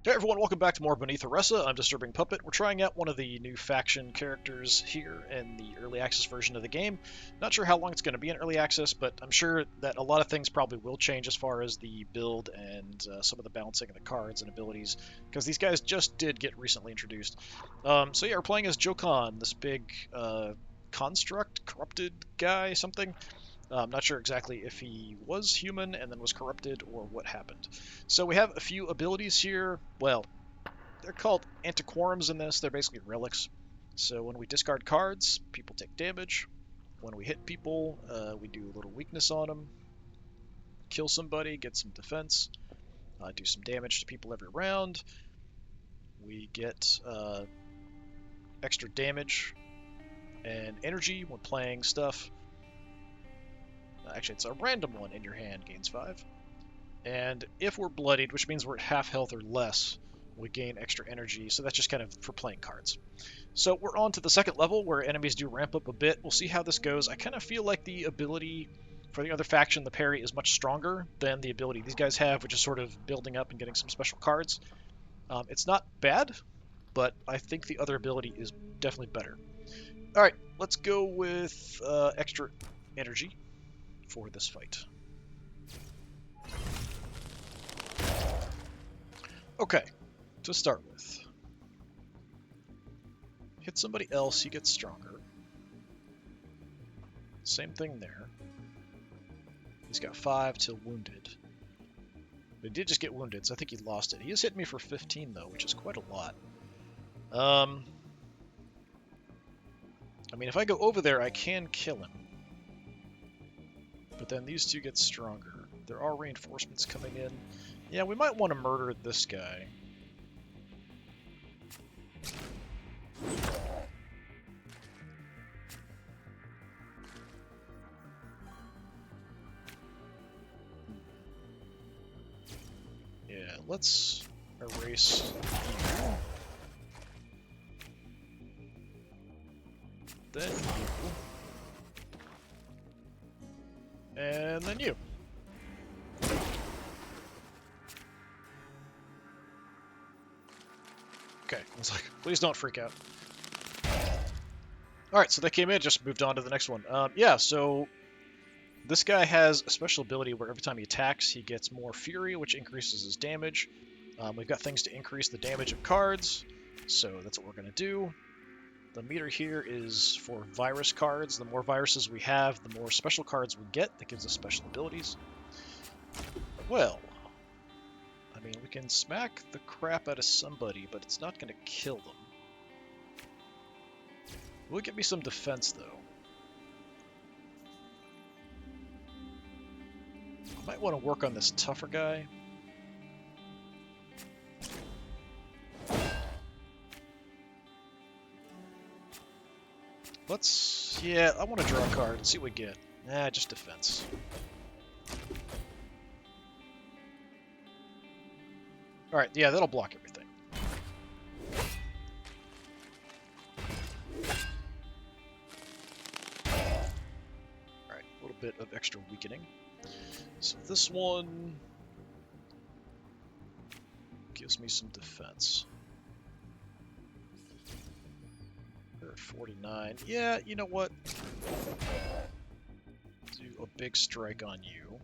Hey everyone, welcome back to more Beneath Oresa. I'm DisturbingPuppet. We're trying out one of the new faction characters here in the early access version of the game. Not sure how long it's going to be in early access, but I'm sure that a lot of things probably will change as far as the build and some of the balancing of the cards and abilities, because these guys just did get recently introduced. So yeah, we're playing as Jokan, this big construct, corrupted guy, something. I'm not sure exactly if he was human and then was corrupted or what happened. So we have a few abilities here. Well, they're called antiquorums in this. They're basically relics. So when we discard cards, people take damage. When we hit people, we do a little weakness on them. Kill somebody, get some defense. Do some damage to people every round. We get extra damage and energy when playing stuff. Actually, it's a random one in your hand, gains 5. And if we're bloodied, which means we're at half health or less, we gain extra energy, so that's just kind of for playing cards. So we're on to the second level, where enemies do ramp up a bit. We'll see how this goes. I kind of feel like the ability for the other faction, the parry, is much stronger than the ability these guys have, which is sort of building up and getting some special cards. It's not bad, but I think the other ability is definitely better. Alright, let's go with extra energy for this fight. Okay, to start with, hit somebody else, he gets stronger. Same thing there. He's got 5 till wounded. But he did just get wounded, so I think he lost it. He has hit me for 15 though, which is quite a lot. I mean, if I go over there, I can kill him. But then these two get stronger. There are reinforcements coming in. Yeah, we might want to murder this guy. Yeah, let's erase you. Then you. And then you. Okay, I was like, please don't freak out. Alright, so they came in, just moved on to the next one. Yeah, so this guy has a special ability where every time he attacks, he gets more fury, which increases his damage. We've got things to increase the damage of cards, so that's what we're going to do. The meter here is for virus cards. The more viruses we have, the more special cards we get. That gives us special abilities. Well, I mean, we can smack the crap out of somebody, but it's not going to kill them. Will give me some defense, though. I might want to work on this tougher guy. Yeah, I want to draw a card and see what we get. Nah, just defense. Alright, yeah, that'll block everything. Alright, a little bit of extra weakening. So this one gives me some defense. 49. Yeah, you know what? Do a big strike on you.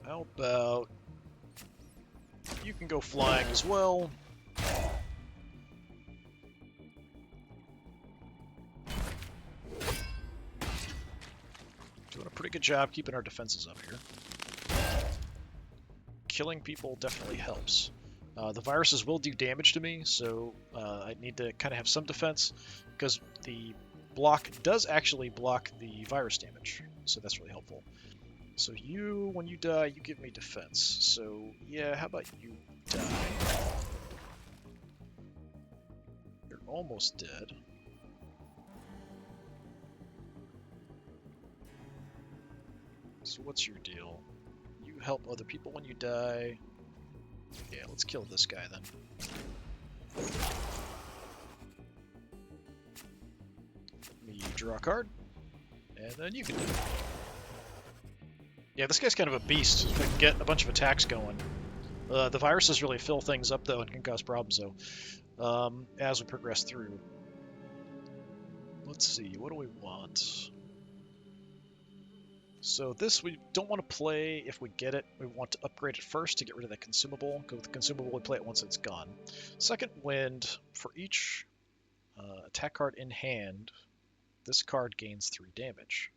How about you can go flying as well. Doing a pretty good job keeping our defenses up here. Killing people definitely helps. The viruses will do damage to me, so I need to kind of have some defense, because the block does actually block the virus damage, so that's really helpful. So you, when you die, you give me defense. So yeah, how about you die? You're almost dead. So what's your deal? You help other people when you die. Yeah, let's kill this guy then. You draw a card, and then you can do it. Yeah, this guy's kind of a beast. If I can get a bunch of attacks going, The viruses really fill things up, though, and can cause problems, though, as we progress through. Let's see, what do we want? So this we don't want to play if we get it. We want to upgrade it first to get rid of the consumable, because with the consumable we play it once it's gone. Second wind, for each attack card in hand, this card gains 3 damage.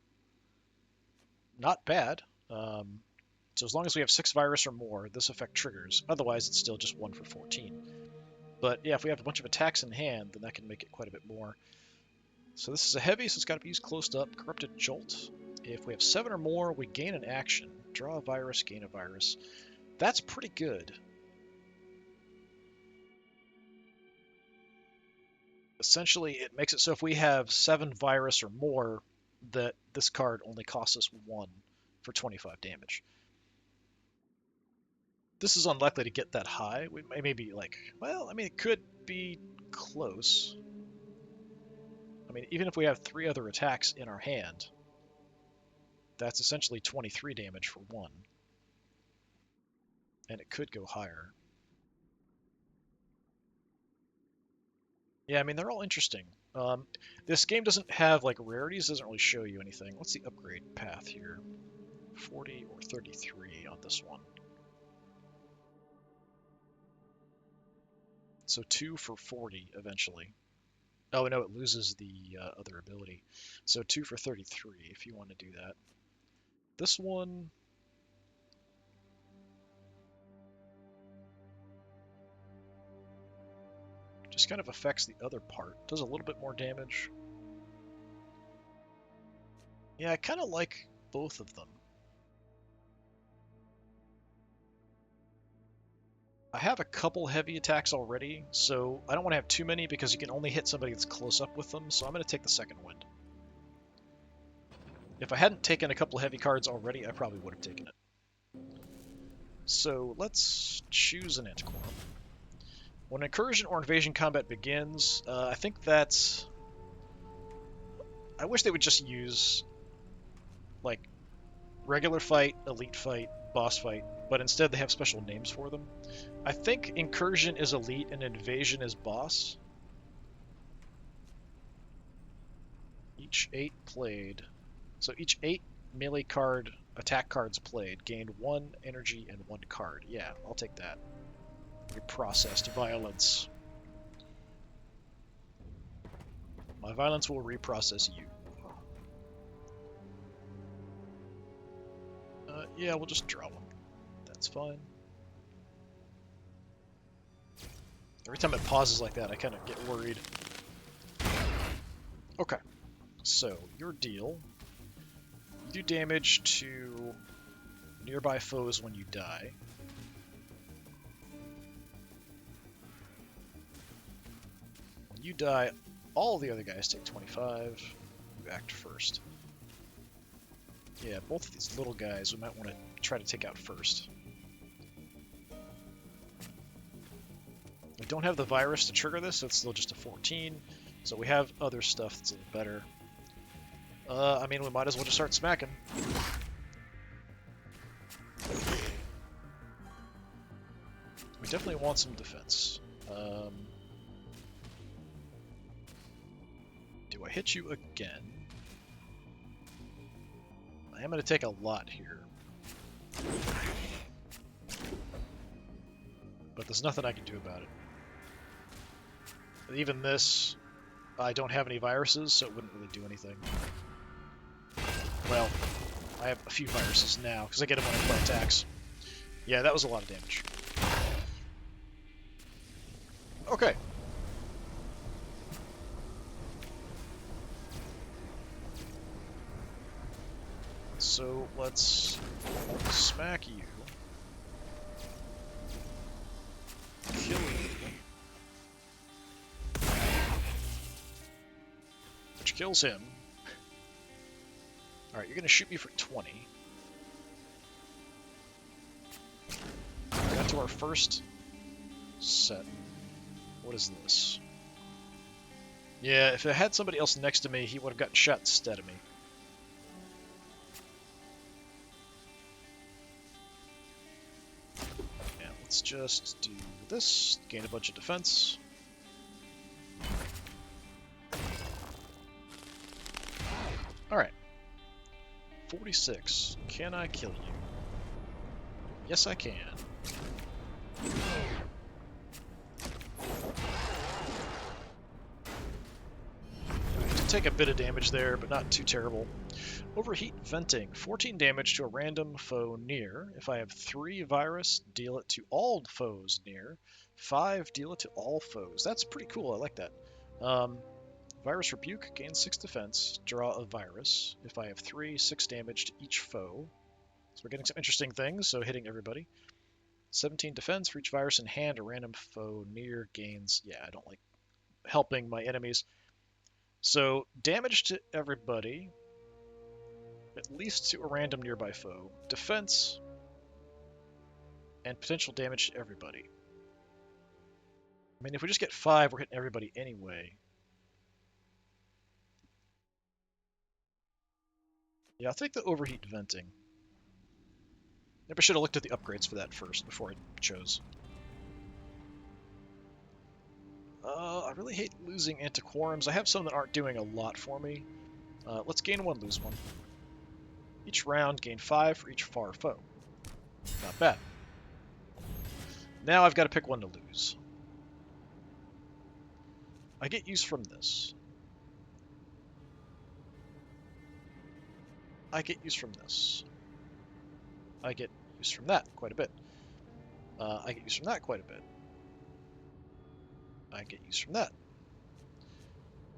Not bad. So as long as we have 6 virus or more, this effect triggers. Otherwise, it's still just 1 for 14. But yeah, if we have a bunch of attacks in hand, then that can make it quite a bit more. So this is a heavy, so it's got to be used close up. Corrupted Jolt. If we have 7 or more, we gain an action. Draw a virus, gain a virus. That's pretty good. Essentially, it makes it so if we have 7 virus or more, that this card only costs us 1 for 25 damage. This is unlikely to get that high. We may be like, well, I mean, it could be close. I mean, even if we have 3 other attacks in our hand, that's essentially 23 damage for 1. And it could go higher. Yeah, I mean, they're all interesting. This game doesn't have, like, rarities, doesn't really show you anything. What's the upgrade path here? 40 or 33 on this one. So 2 for 40 eventually. Oh, no, it loses the other ability. So 2 for 33 if you want to do that. This one... just kind of affects the other part. Does a little bit more damage. Yeah, I kind of like both of them. I have a couple heavy attacks already, so I don't want to have too many because you can only hit somebody that's close up with them, so I'm going to take the second wind. If I hadn't taken a couple heavy cards already, I probably would have taken it. So let's choose an Antiquorum. When incursion or invasion combat begins, I think that's... I wish they would just use, like, regular fight, elite fight, boss fight, but instead they have special names for them. I think incursion is elite and invasion is boss. Each 8 played. So each 8 melee card, attack cards played, gained 1 energy and 1 card. Yeah, I'll take that. Reprocessed violence. My violence will reprocess you. Yeah, we'll just draw one. That's fine. Every time it pauses like that, I kind of get worried. Okay, so your deal. You do damage to nearby foes when you die. When you die, all the other guys take 25. You act first. Yeah, both of these little guys we might want to try to take out first. We don't have the virus to trigger this, so it's still just a 14. So we have other stuff that's a little better. I mean, we might as well just start smacking. We definitely want some defense. Do I hit you again? I am going to take a lot here. But there's nothing I can do about it. Even this, I don't have any viruses, so it wouldn't really do anything. Well, I have a few viruses now, because I get them when I play attacks. Yeah, that was a lot of damage. Okay. So, let's smack you. Kill you. Which kills him. Alright, you're going to shoot me for 20. We got to our first set. What is this? Yeah, if I had somebody else next to me, he would have gotten shot instead of me. Let's just do this, gain a bunch of defense. Alright. 46. Can I kill you? Yes, I can. Take a bit of damage there, but not too terrible. Overheat venting. 14 damage to a random foe near. If I have 3 virus, deal it to all foes near. 5, deal it to all foes. That's pretty cool. I like that. Virus Rebuke, gains 6 defense, draw a virus. If I have 3, 6 damage to each foe. So we're getting some interesting things, so hitting everybody. 17 defense for each virus in hand, a random foe near gains... Yeah, I don't like helping my enemies. So damage to everybody, at least to a random nearby foe. Defense, and potential damage to everybody. I mean, if we just get 5, we're hitting everybody anyway. Yeah, I'll take the overheat venting. Maybe I should have looked at the upgrades for that first before I chose. I really hate losing antiquorums. I have some that aren't doing a lot for me. Let's gain 1, lose 1. Each round, gain 5 for each far foe. Not bad. Now I've got to pick one to lose. I get use from this. I get use from this. I get use from that quite a bit. I get use from that quite a bit. I get use from that.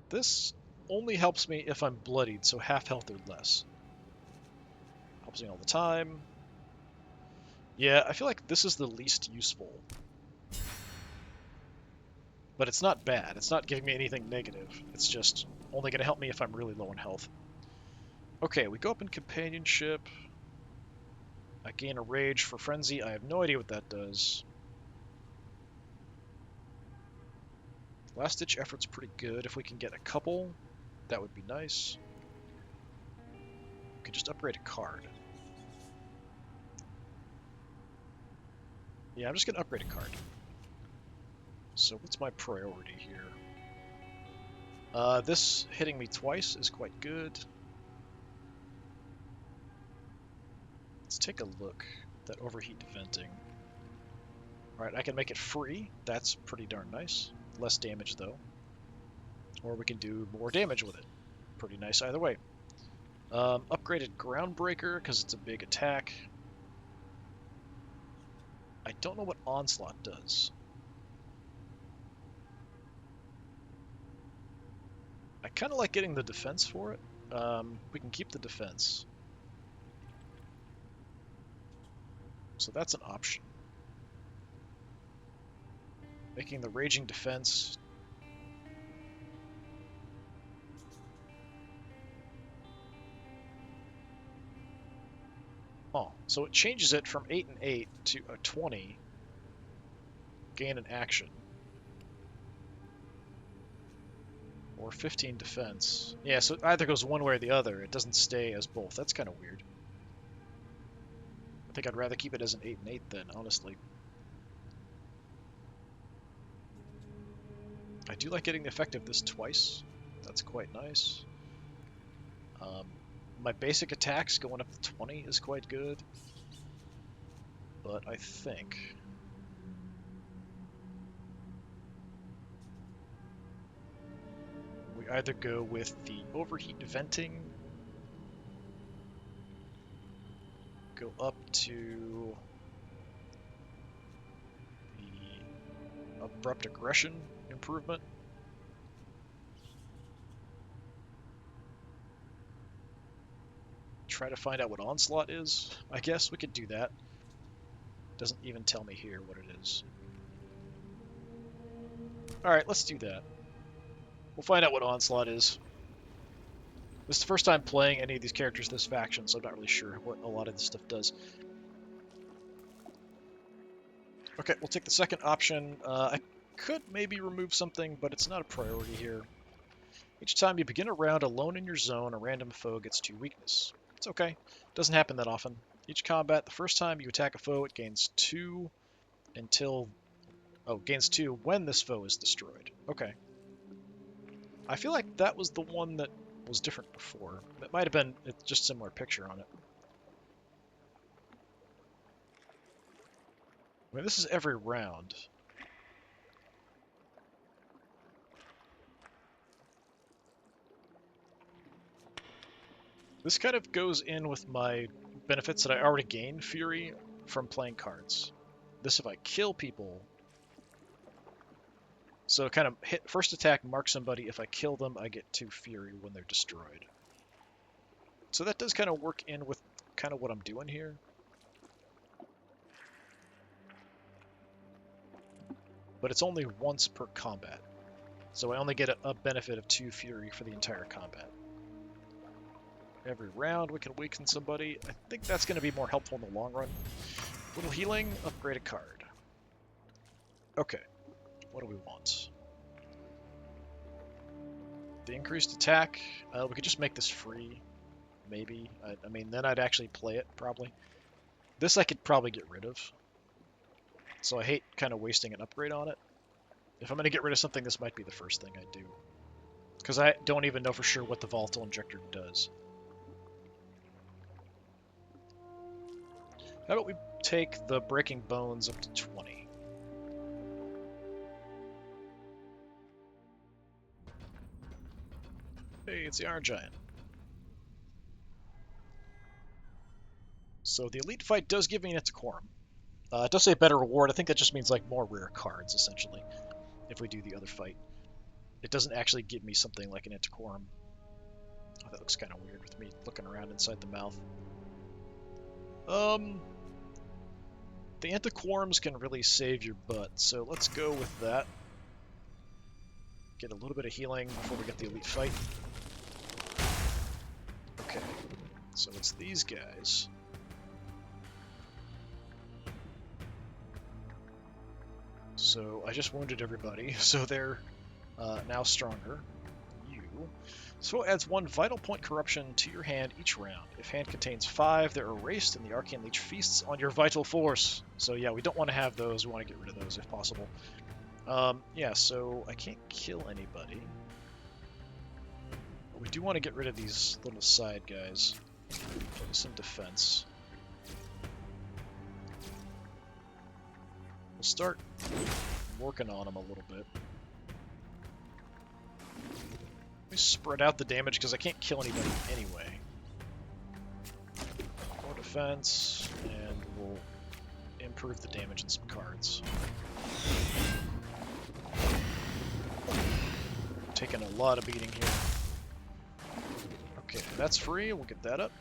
This only helps me if I'm bloodied, so half health or less. Helps me all the time. Yeah, I feel like this is the least useful. But it's not bad. It's not giving me anything negative. It's just only going to help me if I'm really low in health. Okay, we go up in companionship. I gain a rage for frenzy. I have no idea what that does. Last ditch effort's pretty good. If we can get a couple, that would be nice. We could just upgrade a card. Yeah, I'm just going to upgrade a card. So what's my priority here? This hitting me twice is quite good. Let's take a look at that overheat venting. Alright, I can make it free. That's pretty darn nice. Less damage, though. Or we can do more damage with it. Pretty nice either way. Upgraded Groundbreaker, because it's a big attack. I don't know what Onslaught does. I kind of like getting the defense for it. We can keep the defense. So that's an option. Making the raging defense. Oh, so it changes it from 8 and 8 to a 20. Gain an action. Or 15 defense. Yeah, so it either goes one way or the other. It doesn't stay as both. That's kind of weird. I think I'd rather keep it as an 8 and 8 then, honestly. I do like getting the effect of this twice. That's quite nice. My basic attacks going up to 20 is quite good. But I think... we either go with the overheat venting, go up to the abrupt aggression improvement, try to find out what Onslaught is. I guess we could do that. Doesn't even tell me here what it is. Alright, let's do that. We'll find out what Onslaught is. This is the first time playing any of these characters this faction, so I'm not really sure what a lot of this stuff does. Okay, we'll take the second option. I could maybe remove something, but it's not a priority here. Each time you begin a round alone in your zone, a random foe gets 2 weakness. It's okay. Doesn't happen that often. Each combat, the first time you attack a foe, it gains 2 until... Oh, gains 2 when this foe is destroyed. Okay. I feel like that was the one that was different before. It might have been it's just similar picture on it. I mean, this is every round. This kind of goes in with my benefits that I already gain Fury from playing cards. This if I kill people. So kind of hit first attack, mark somebody. If I kill them, I get 2 Fury when they're destroyed. So that does kind of work in with kind of what I'm doing here. But it's only once per combat. So I only get a benefit of 2 Fury for the entire combat. Every round we can weaken somebody. I think that's going to be more helpful in the long run. Little healing, upgrade a card. Okay, what do we want? The increased attack, we could just make this free, maybe. I mean, then I'd actually play it, probably. This I could probably get rid of. So I hate kind of wasting an upgrade on it. If I'm going to get rid of something, this might be the first thing I do. Because I don't even know for sure what the volatile injector does. How about we take the breaking bones up to 20? Hey, it's the Iron Giant. So the elite fight does give me an Antiquorum. It does say better reward. I think that just means like more rare cards, essentially, if we do the other fight. It doesn't actually give me something like an Antiquorum. Oh, that looks kind of weird with me looking around inside the mouth. The Antiquorums can really save your butt, so let's go with that. Get a little bit of healing before we get the elite fight. Okay, so it's these guys. So I just wounded everybody, so they're now stronger. You. So adds 1 vital point corruption to your hand each round. If hand contains 5, they're erased and the Arcane Leech feasts on your vital force. So yeah, we don't want to have those. We want to get rid of those if possible. Yeah, so I can't kill anybody. But we do want to get rid of these little side guys. Some defense. We'll start working on them a little bit. Let me spread out the damage because I can't kill anybody anyway. More defense, and we'll improve the damage in some cards. Taking a lot of beating here. Okay, that's free. We'll get that up.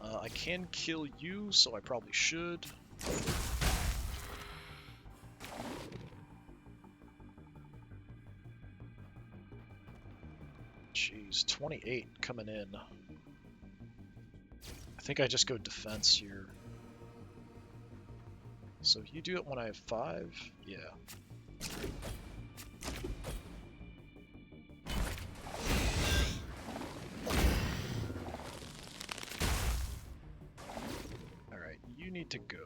I can kill you, so I probably should. Jeez, 28 coming in. I think I just go defense here. So you do it when I have 5? Yeah. Alright, you need to go.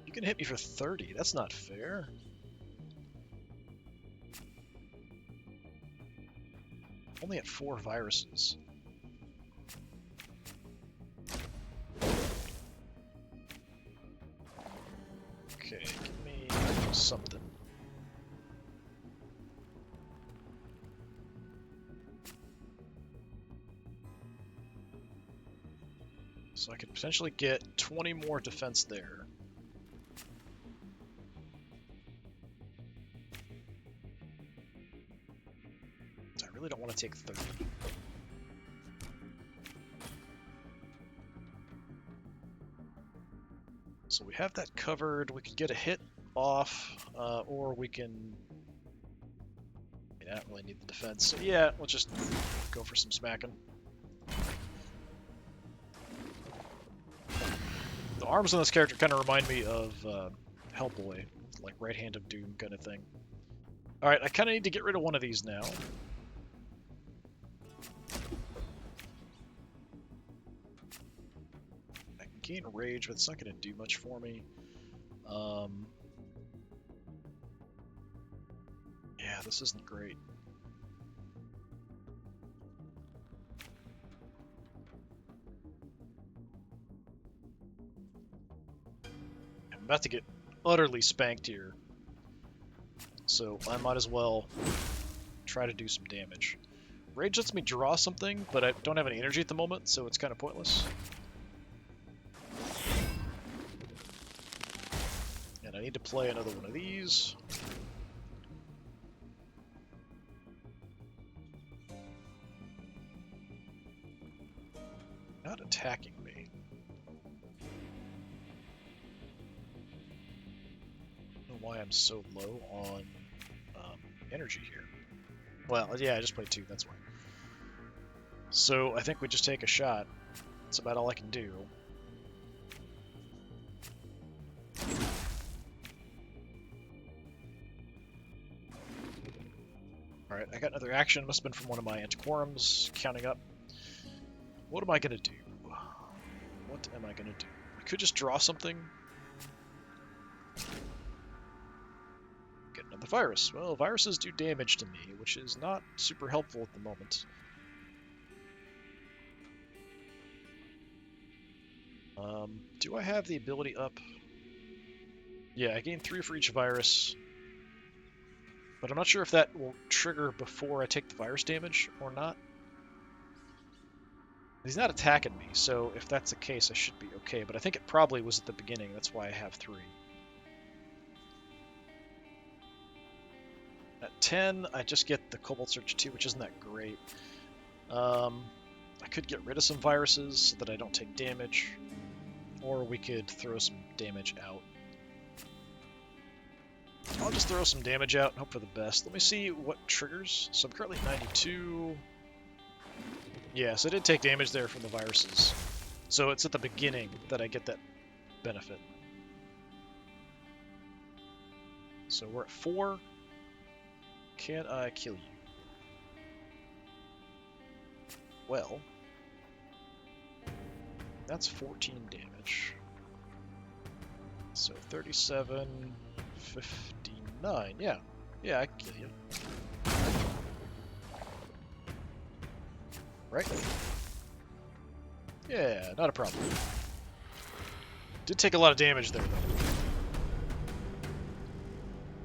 You can hit me for 30. That's not fair. Only at 4 viruses. Okay, give me something. So I could potentially get 20 more defense there. I really don't want to take 30. So we have that covered. We could get a hit off, or we can... I don't really need the defense. So yeah, we'll just go for some smacking. The arms on this character kind of remind me of Hellboy, like Right Hand of Doom kind of thing. Alright, I kind of need to get rid of one of these now. gain rage, but it's not going to do much for me. Yeah, this isn't great. I'm about to get utterly spanked here, so I might as well try to do some damage. Rage lets me draw something, but I don't have any energy at the moment, so it's kind of pointless. And I need to play another one of these. Not attacking me. I don't know why I'm so low on energy here. Well, yeah, I just played 2, that's why. So I think we just take a shot. That's about all I can do. Alright, I got another action. Must have been from one of my antiquorums. Counting up. What am I going to do? What am I going to do? I could just draw something. Get another virus. Well, viruses do damage to me, which is not super helpful at the moment. Do I have the ability up? Yeah, I gain 3 for each virus. But I'm not sure if that will trigger before I take the virus damage or not. He's not attacking me, so if that's the case, I should be okay. But I think it probably was at the beginning. That's why I have 3. At 10, I just get the Cobalt Search 2, which isn't that great. I could get rid of some viruses so that I don't take damage. Or we could throw some damage out. I'll just throw some damage out and hope for the best. Let me see what triggers. So I'm currently at 92. Yeah, so I did take damage there from the viruses. So it's at the beginning that I get that benefit. So we're at 4. Can I kill you? Well, that's 14 damage. So 37, 59. Yeah, I can kill you. Right? Yeah, not a problem. Did take a lot of damage there, though.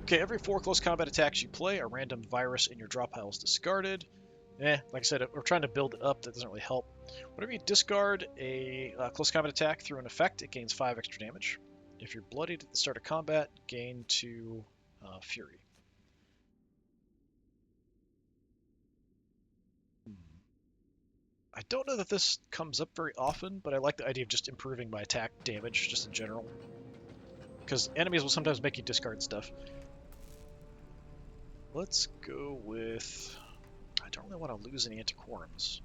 Okay, every 4 close combat attacks you play, a random virus in your drop pile is discarded. Like I said, we're trying to build it up. That doesn't really help. Whenever you discard a close combat attack through an effect, it gains 5 extra damage. If you're bloodied at the start of combat, gain 2 fury. I don't know that this comes up very often, but I like the idea of just improving my attack damage, just in general. Because enemies will sometimes make you discard stuff. Let's go with... I don't really want to lose any antiquorums.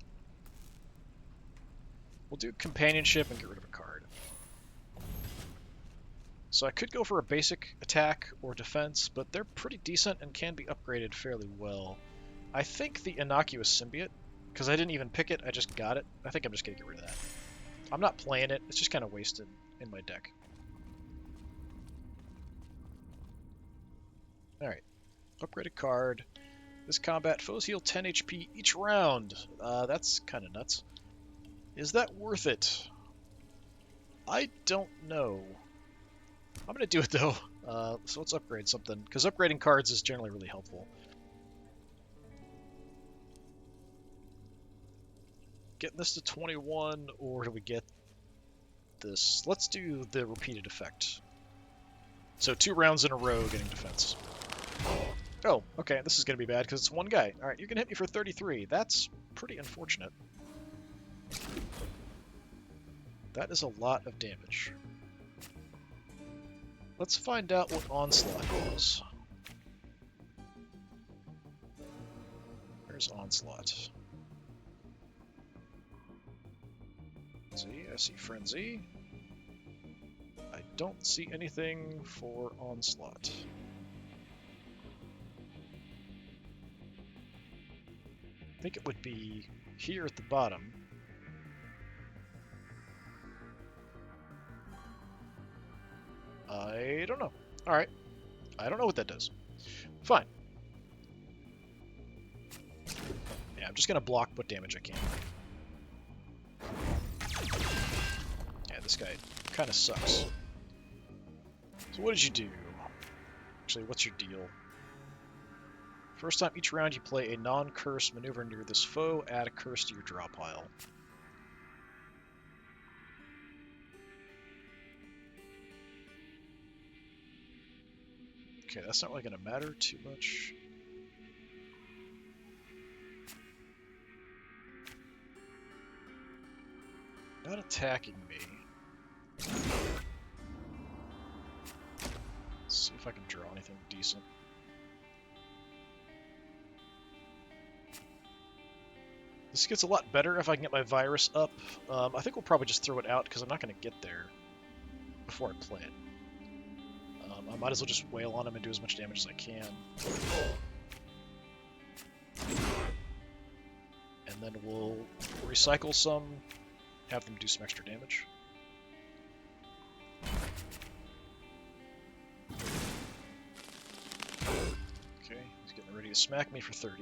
We'll do companionship and get rid of a card. So I could go for a basic attack or defense, but they're pretty decent and can be upgraded fairly well. I think the innocuous symbiote, because I didn't even pick it, I just got it. I think I'm just going to get rid of that. I'm not playing it, it's just kind of wasted in my deck. Alright, upgraded card. This combat, foes heal 10 HP each round. That's kind of nuts. Is that worth it? I don't know. I'm going to do it though. So let's upgrade something, because upgrading cards is generally really helpful. Getting this to 21, or do we get this? Let's do the repeated effect. So 2 rounds in a row getting defense. Oh, okay, this is going to be bad because it's one guy. Alright, you can hit me for 33. That's pretty unfortunate. That is a lot of damage. Let's find out what Onslaught is. Where's Onslaught? See, I see Frenzy. I don't see anything for Onslaught. I think it would be here at the bottom. I don't know. Alright. I don't know what that does. Fine. Yeah, I'm just going to block what damage I can. Yeah, this guy kind of sucks. So what did you do? Actually, what's your deal? First time each round you play a non-curse maneuver near this foe, add a curse to your draw pile. Okay, that's not really going to matter too much. Not attacking me. Let's see if I can draw anything decent. This gets a lot better if I can get my virus up. I think we'll probably just throw it out because I'm not going to get there before I play it. I might as well just wail on him and do as much damage as I can. And then we'll recycle some, have them do some extra damage. Okay, he's getting ready to smack me for 30.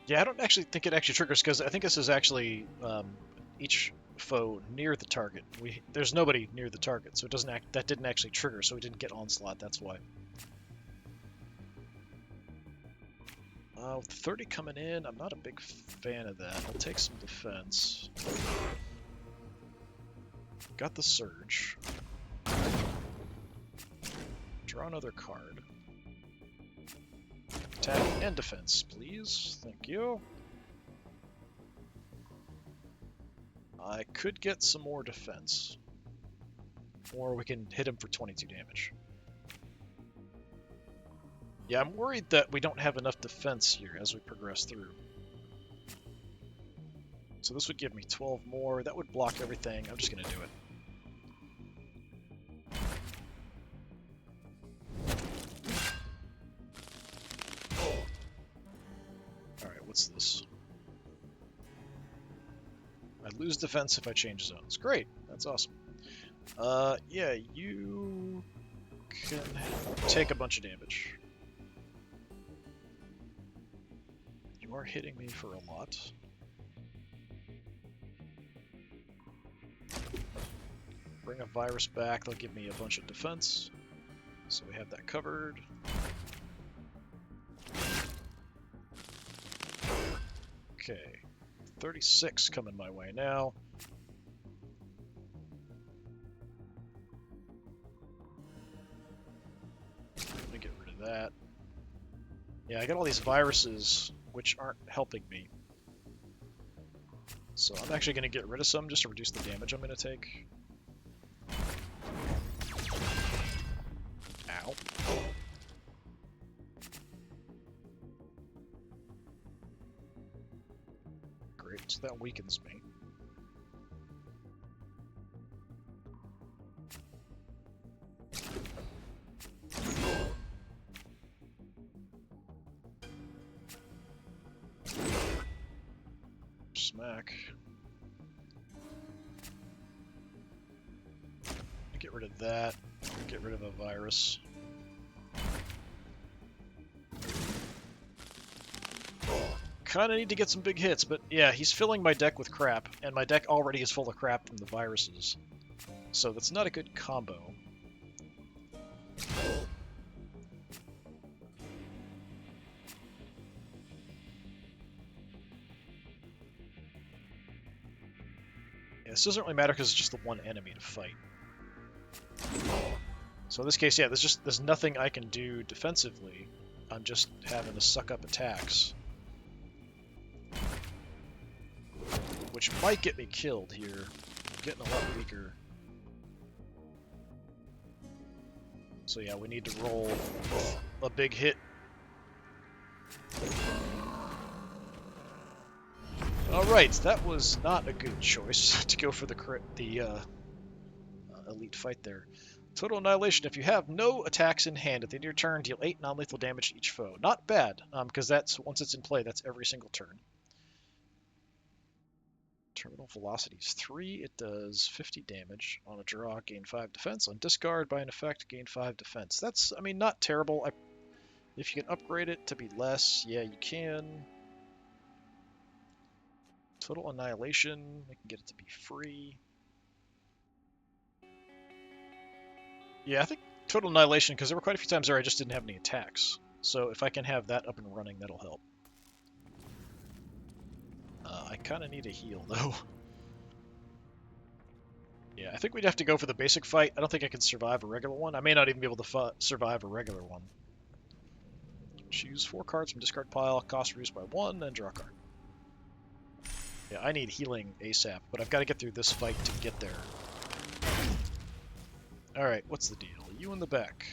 Yeah, I don't actually think it actually triggers, because I think this is actually each foe near the target. There's nobody near the target, so it doesn't that didn't actually trigger, so we didn't get onslaught, that's why. With 30 coming in, I'm not a big fan of that. I'll take some defense. Got the surge. Draw another card. Attack and defense, please. Thank you. I could get some more defense. Or we can hit him for 22 damage. Yeah, I'm worried that we don't have enough defense here as we progress through. So this would give me 12 more. That would block everything. I'm just going to do it. Alright, what's this? I lose defense if I change zones. Great, that's awesome. Yeah, you can take a bunch of damage. You are hitting me for a lot. Bring a virus back, they'll give me a bunch of defense. So we have that covered. Okay, 36 coming my way now. Let me get rid of that. Yeah, I got all these viruses which aren't helping me. So I'm actually going to get rid of some just to reduce the damage I'm going to take. Ow. Great, so that weakens me. Smack. Get rid of that. Get rid of a virus. Kinda need to get some big hits, but yeah, he's filling my deck with crap, and my deck already is full of crap from the viruses. So that's not a good combo. Yeah, this doesn't really matter because it's just the one enemy to fight. So in this case, yeah, there's nothing I can do defensively. I'm just having to suck up attacks. Which might get me killed here. I'm getting a lot weaker. So yeah, we need to roll a big hit. Alright, that was not a good choice to go for the elite fight there. Total Annihilation. If you have no attacks in hand at the end of your turn, deal 8 non-lethal damage to each foe. Not bad, because that's once it's in play, that's every single turn. Terminal velocity is 3. It does 50 damage. On a draw, gain 5 defense. On discard, by an effect, gain 5 defense. That's, I mean, not terrible. If you can upgrade it to be less, yeah, you can. Total Annihilation, we can get it to be free. Yeah, I think Total Annihilation, because there were quite a few times there I just didn't have any attacks. So if I can have that up and running, that'll help. I kind of need a heal, though. Yeah, I think we'd have to go for the basic fight. I don't think I can survive a regular one. I may not even be able to survive a regular one. Choose 4 cards from discard pile, cost reduced by 1, and draw a card. Yeah, I need healing ASAP, but I've got to get through this fight to get there. Alright, what's the deal? You in the back.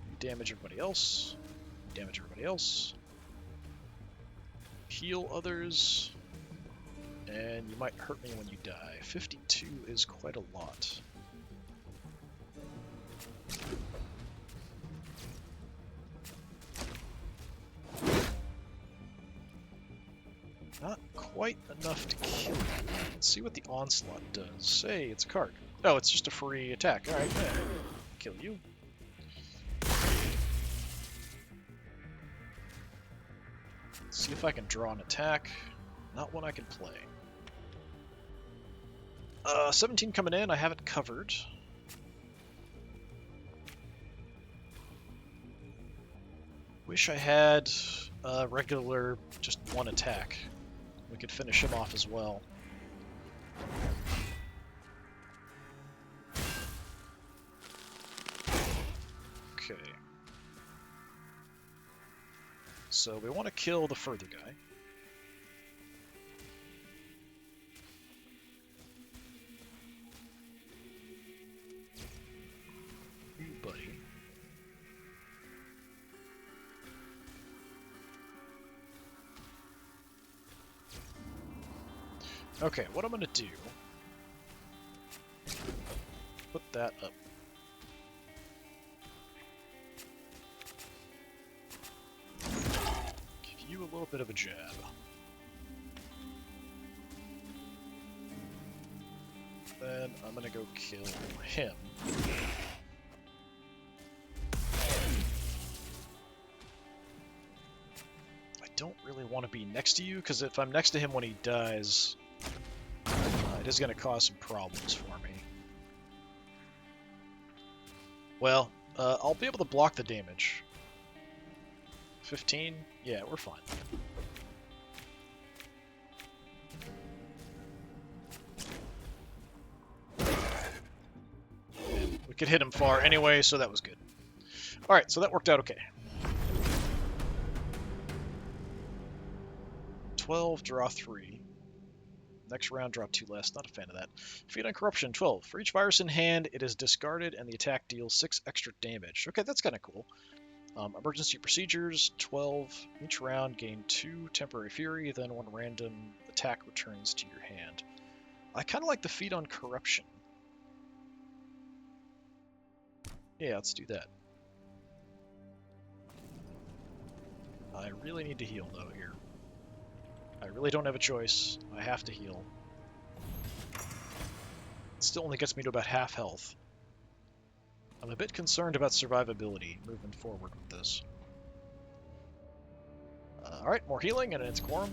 You damage everybody else. Damage everybody else. Heal others. And you might hurt me when you die. 52 is quite a lot. Not quite enough to kill you. Let's see what the Onslaught does. Hey, it's a card. Oh, it's just a free attack. Alright, yeah. Kill you. Let's see if I can draw an attack. Not one I can play. 17 coming in, I have it covered. Wish I had a regular, just one attack. We could finish him off as well. Okay. So we want to kill the further guy. Buddy. Okay, what I'm gonna do... Put that up. Give you a little bit of a jab. Then I'm gonna go kill him. I don't really want to be next to you, because if I'm next to him when he dies, it is going to cause some problems for me. Well, I'll be able to block the damage. 15? Yeah, we're fine. And we could hit him far anyway, so that was good. Alright, so that worked out okay. 12, draw 3. Next round, draw 2 less. Not a fan of that. Feed on Corruption, 12. For each virus in hand, it is discarded and the attack deals 6 extra damage. Okay, that's kind of cool. Emergency Procedures, 12. Each round, gain 2 Temporary Fury, then 1 random attack returns to your hand. I kind of like the Feed on Corruption. Yeah, let's do that. I really need to heal, though, here. I really don't have a choice. I have to heal. It still only gets me to about half health. I'm a bit concerned about survivability moving forward with this. Alright, more healing, and it's Quorum.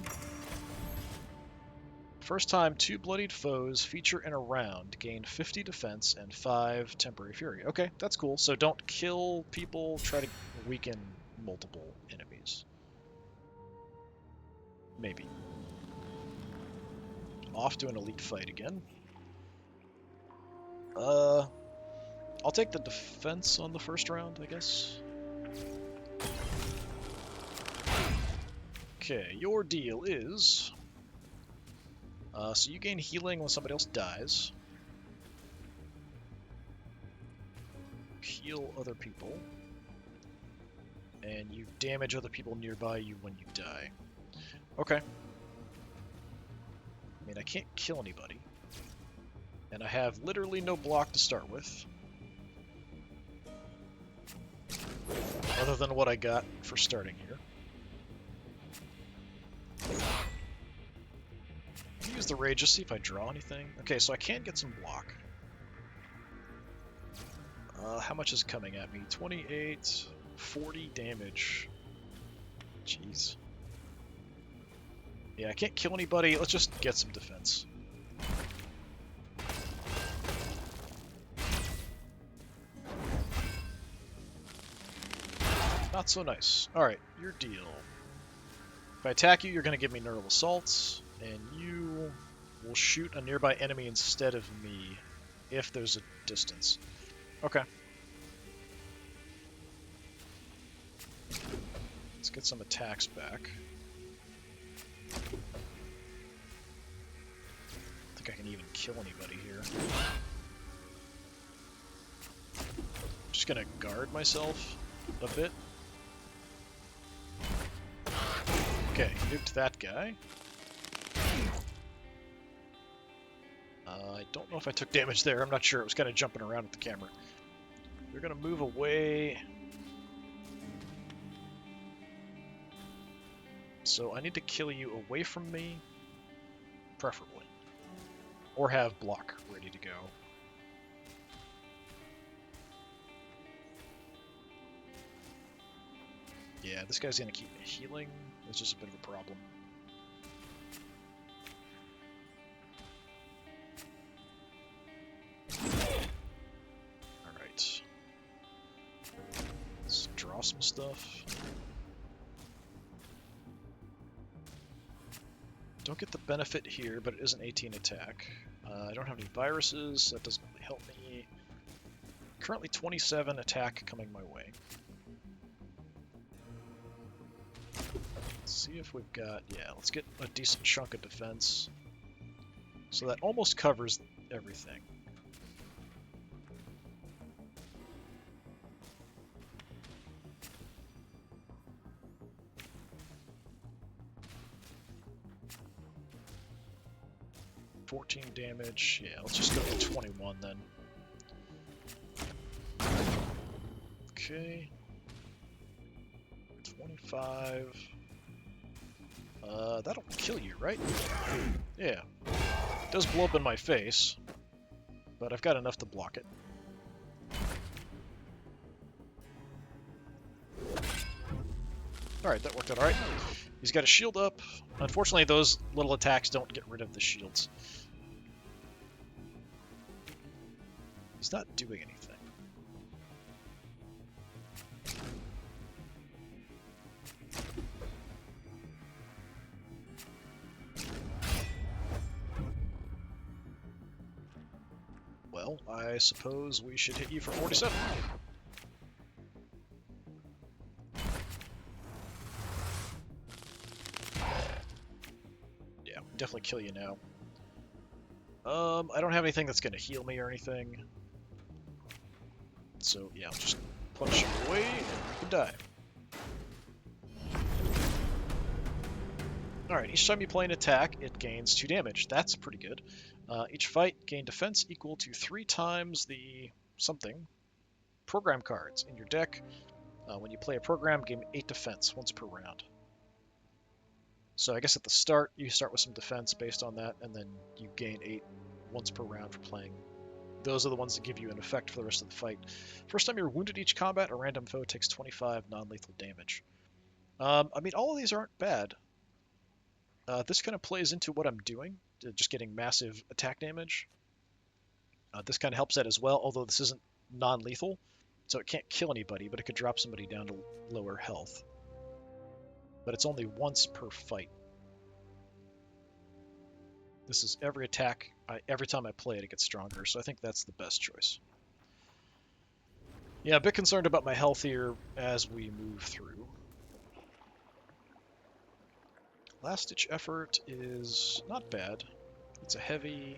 First time 2 bloodied foes feature in a round gain 50 defense and 5 temporary fury. Okay, that's cool. So don't kill people, try to weaken multiple enemies. Maybe. Off to an elite fight again. I'll take the defense on the first round, I guess. Okay, your deal is... so you gain healing when somebody else dies. Heal other people. And you damage other people nearby you when you die. Okay. I mean, I can't kill anybody. And I have literally no block to start with. Other than what I got for starting here. use the rage, just see if I draw anything. Okay, so I can get some block. How much is coming at me? 28, 40 damage. Jeez. Yeah, I can't kill anybody. Let's just get some defense. Not so nice. Alright, your deal. If I attack you, you're going to give me neural assaults, and you will shoot a nearby enemy instead of me, if there's a distance. Okay. Let's get some attacks back. I think I can even kill anybody here. Just gonna guard myself a bit. Okay, nuked that guy. I don't know if I took damage there. I'm not sure. It was kind of jumping around with the camera. We're gonna move away. So I need to kill you away from me, preferably. Or have block ready to go. Yeah, this guy's gonna keep me healing, which is a bit of a problem. Alright. Let's draw some stuff. Don't get the benefit here, but it is an 18 attack. I don't have any viruses, that doesn't really help me. Currently 27 attack coming my way. Let's see if we've got, yeah, let's get a decent chunk of defense. So that almost covers everything. Damage. Yeah, let's just go to 21 then. Okay. 25. That'll kill you, right? Yeah. It does blow up in my face, but I've got enough to block it. Alright, that worked out alright. He's got a shield up. Unfortunately, those little attacks don't get rid of the shields. He's not doing anything. Well, I suppose we should hit you for 47. Yeah, definitely kill you now. I don't have anything that's going to heal me or anything. So, yeah, I'll just punch you away and you can die. Alright, each time you play an attack, it gains 2 damage. That's pretty good. Each fight, gain defense equal to 3 times the something program cards in your deck. When you play a program, gain 8 defense once per round. So I guess at the start, you start with some defense based on that, and then you gain 8 once per round for playing. Those are the ones that give you an effect for the rest of the fight. First time you're wounded each combat, a random foe takes 25 non-lethal damage. I mean, all of these aren't bad. This kind of plays into what I'm doing, just getting massive attack damage. This kind of helps that as well, although this isn't non-lethal, so it can't kill anybody, but it could drop somebody down to lower health. But it's only once per fight. This is every attack, every time I play it, it gets stronger, so I think that's the best choice. Yeah, a bit concerned about my health here as we move through. Last Ditch Effort is not bad. It's a heavy...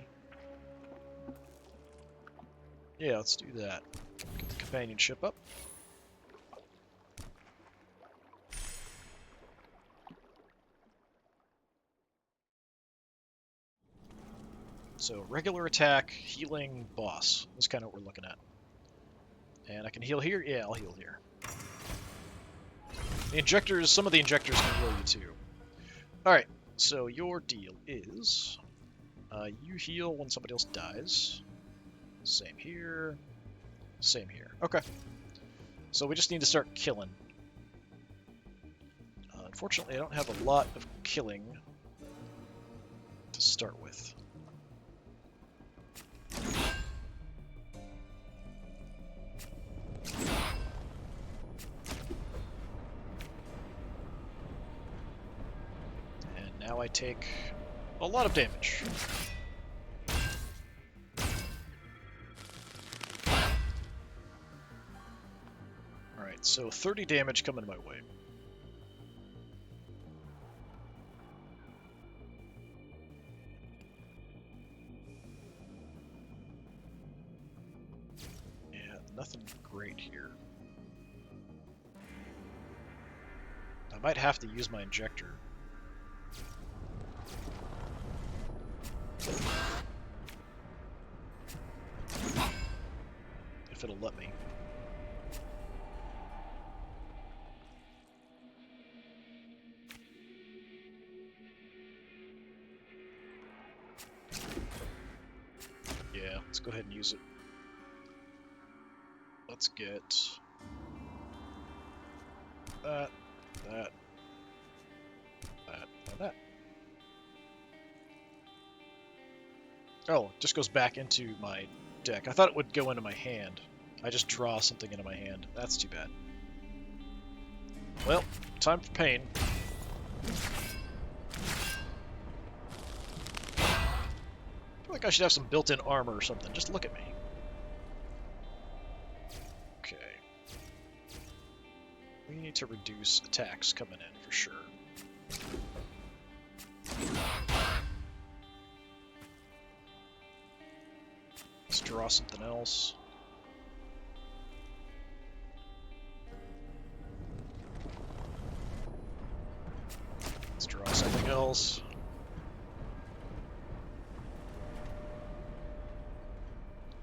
Yeah, let's do that. Get the companionship up. So, regular attack, healing, boss is kind of what we're looking at. And I can heal here? Yeah, I'll heal here. The injectors, some of the injectors can heal you too. Alright, so your deal is... You heal when somebody else dies. Same here. Same here. Okay. So we just need to start killing. Unfortunately, I don't have a lot of killing to start with. And now I take a lot of damage. Alright, so 30 damage coming my way. Nothing great here. I might have to use my injector. If it'll let me. Yeah, let's go ahead and use it. Let's get that, and that. Oh, it just goes back into my deck. I thought it would go into my hand. I just draw something into my hand. That's too bad. Well, time for pain. I feel like I should have some built-in armor or something. Just look at me. We need to reduce attacks coming in for sure. Let's draw something else. Let's draw something else.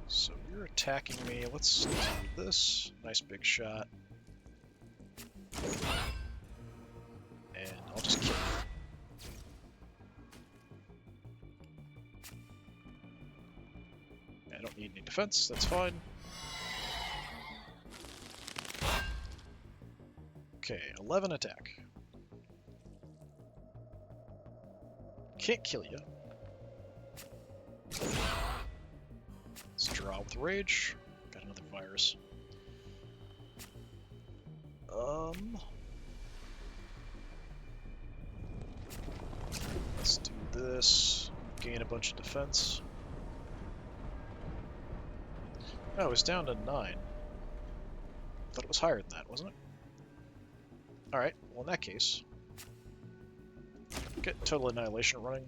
So you're attacking me. Let's do this. Nice big shot. And I'll just kill you. I don't need any defense, that's fine. Okay, 11 attack. Can't kill you. Let's draw with rage. Got another virus. Let's do this. Gain a bunch of defense. Oh, it's down to 9. Thought it was higher than that, wasn't it? Alright, well in that case, get Total Annihilation running.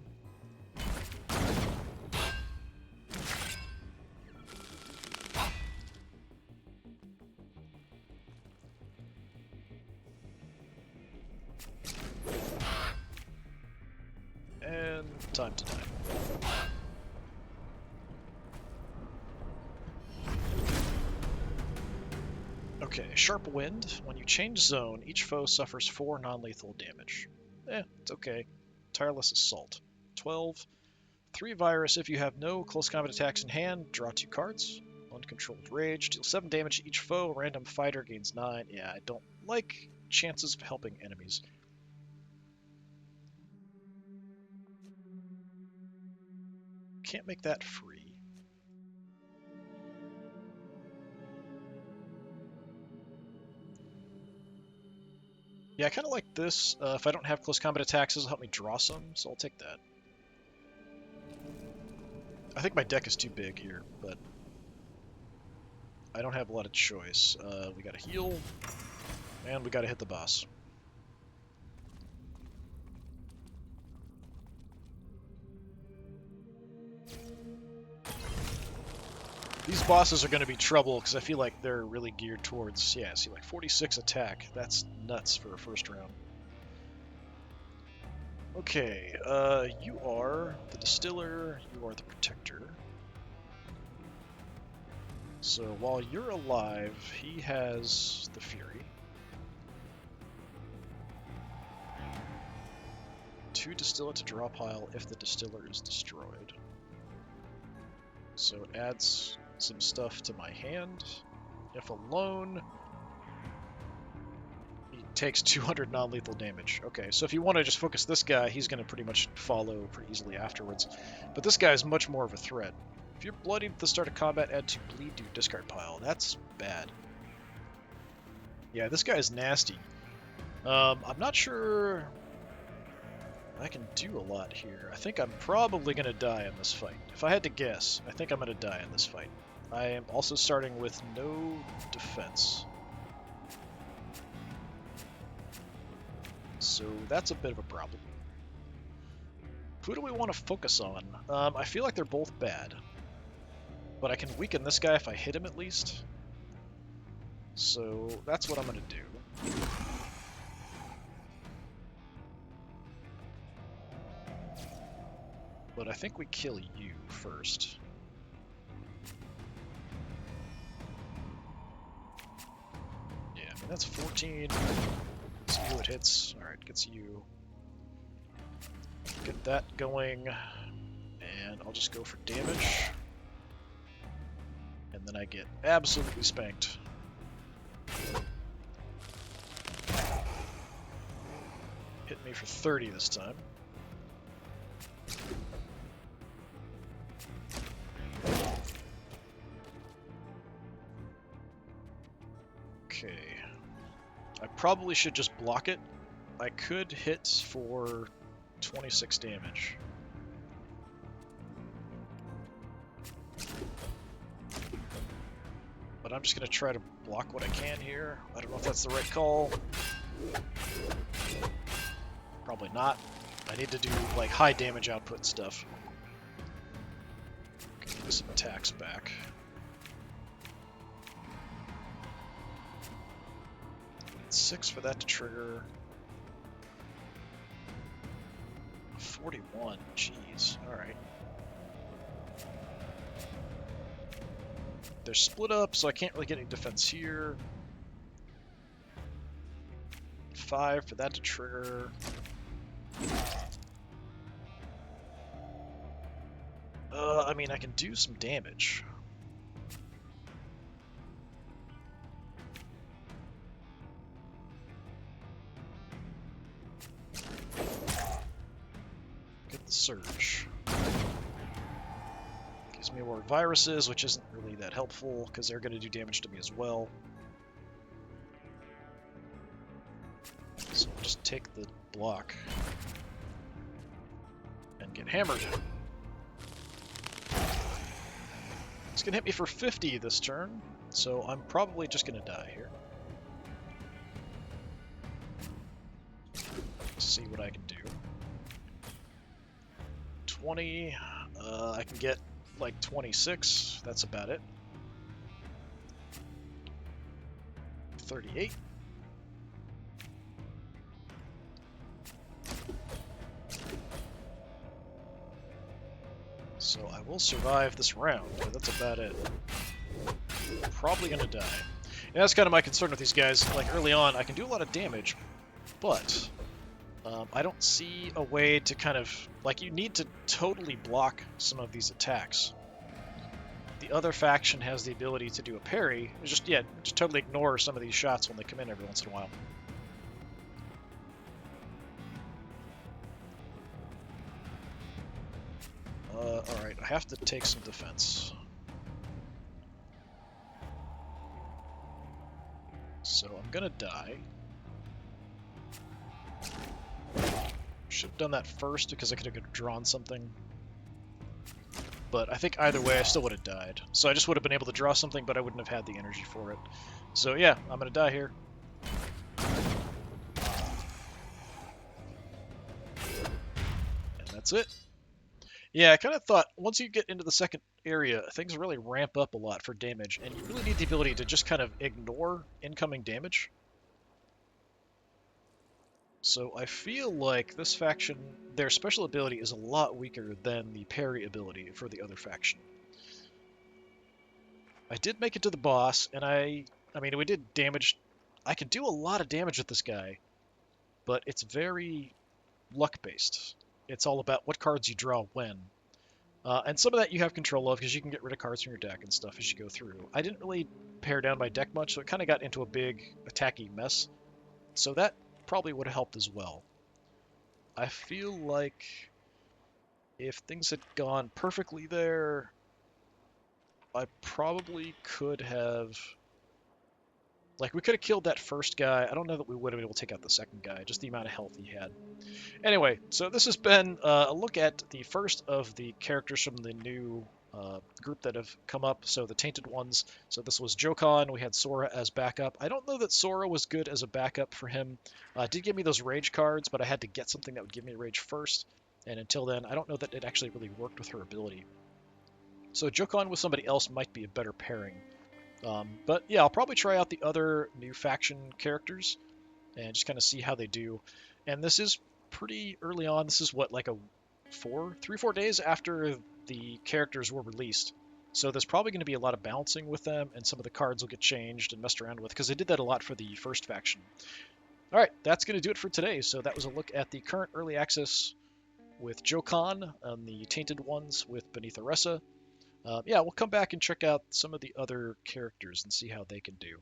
And time to die. Okay, Sharp Wind. When you change zone, each foe suffers 4 non-lethal damage. It's okay. Tireless Assault. 12. 3 Virus. If you have no close combat attacks in hand, draw 2 cards. Uncontrolled Rage. Deal 7 damage to each foe. Random Fighter gains 9. Yeah, I don't like chances of helping enemies. Can't make that free. Yeah, I kind of like this. If I don't have close combat attacks, this will help me draw some, so I'll take that. I think my deck is too big here, but I don't have a lot of choice. We gotta heal, and we gotta hit the boss. These bosses are going to be trouble because I feel like they're really geared towards, yeah, see, like 46 attack. That's nuts for a first round. Okay, you are the Distiller, you are the Protector. So while you're alive, he has the Fury. 2 Distiller to draw pile if the Distiller is destroyed. So it adds some stuff to my hand. If alone, he takes 200 non-lethal damage. Okay, so if you want to just focus this guy, he's going to pretty much follow pretty easily afterwards. But this guy is much more of a threat. If you're bloodied at the start of combat, add 2 bleed to your discard pile. That's bad. Yeah, this guy is nasty. I'm not sure I can do a lot here. I think I'm probably going to die in this fight. If I had to guess, I think I'm going to die in this fight. I am also starting with no defense. So that's a bit of a problem. Who do we want to focus on? I feel like they're both bad. But I can weaken this guy if I hit him at least. So that's what I'm going to do. But I think we kill you first. Yeah, I mean, that's 14. See who it hits. Alright, gets you. Get that going. And I'll just go for damage. And then I get absolutely spanked. Hit me for 30 this time. Okay. I probably should just block it. I could hit for 26 damage. But I'm just going to try to block what I can here. I don't know if that's the right call. Probably not. I need to do like high damage output stuff. Get some attacks back. It's 6 for that to trigger. 41, jeez, alright. They're split up, so I can't really get any defense here. 5 for that to trigger. I mean, I can do some damage. Get the surge. Gives me more viruses, which isn't really that helpful, because they're going to do damage to me as well. So I'll just take the block and get hammered. It's going to hit me for 50 this turn, so I'm probably just going to die here. Let's see what I can do. 20, I can get like 26, that's about it. 38. So I will survive this round, but that's about it. Probably gonna die. And that's kind of my concern with these guys. Like early on, I can do a lot of damage, but I don't see a way to kind of, like, you need to totally block some of these attacks. The other faction has the ability to do a parry. Just totally ignore some of these shots when they come in every once in a while. Alright, I have to take some defense. So I'm gonna die. Should have done that first because I could have drawn something. But I think either way I still would have died. So I just would have been able to draw something, but I wouldn't have had the energy for it. So yeah, I'm gonna die here. And that's it. Yeah, I kind of thought once you get into the second area, things really ramp up a lot for damage, and you really need the ability to just kind of ignore incoming damage. So I feel like this faction, their special ability is a lot weaker than the parry ability for the other faction. I did make it to the boss, and I mean, we did damage. I can do a lot of damage with this guy, but it's very luck-based. It's all about what cards you draw when. And some of that you have control of because you can get rid of cards from your deck and stuff as you go through. I didn't really pare down my deck much, so it kind of got into a big attacky mess. So that probably would have helped as well. I feel like if things had gone perfectly there, I probably could have... Like, we could have killed that first guy. I don't know that we would have been able to take out the second guy, just the amount of health he had. Anyway, so this has been a look at the first of the characters from the new group that have come up, so the Tainted Ones. So this was Jokan, we had Sora as backup. I don't know that Sora was good as a backup for him. It did give me those rage cards, but I had to get something that would give me rage first, and until then, I don't know that it actually really worked with her ability. So Jokan with somebody else might be a better pairing. But yeah, I'll probably try out the other new faction characters and just kind of see how they do. And this is pretty early on. This is what, like a 3-4 days after the characters were released. So there's probably going to be a lot of balancing with them, and some of the cards will get changed and messed around with, because they did that a lot for the first faction. All right, that's going to do it for today. So that was a look at the current early access with Jokan and the Tainted Ones with Beneath Oresa. Yeah, we'll come back and check out some of the other characters and see how they can do.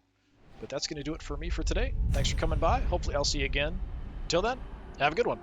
But that's going to do it for me for today. Thanks for coming by. Hopefully I'll see you again. Until then, have a good one.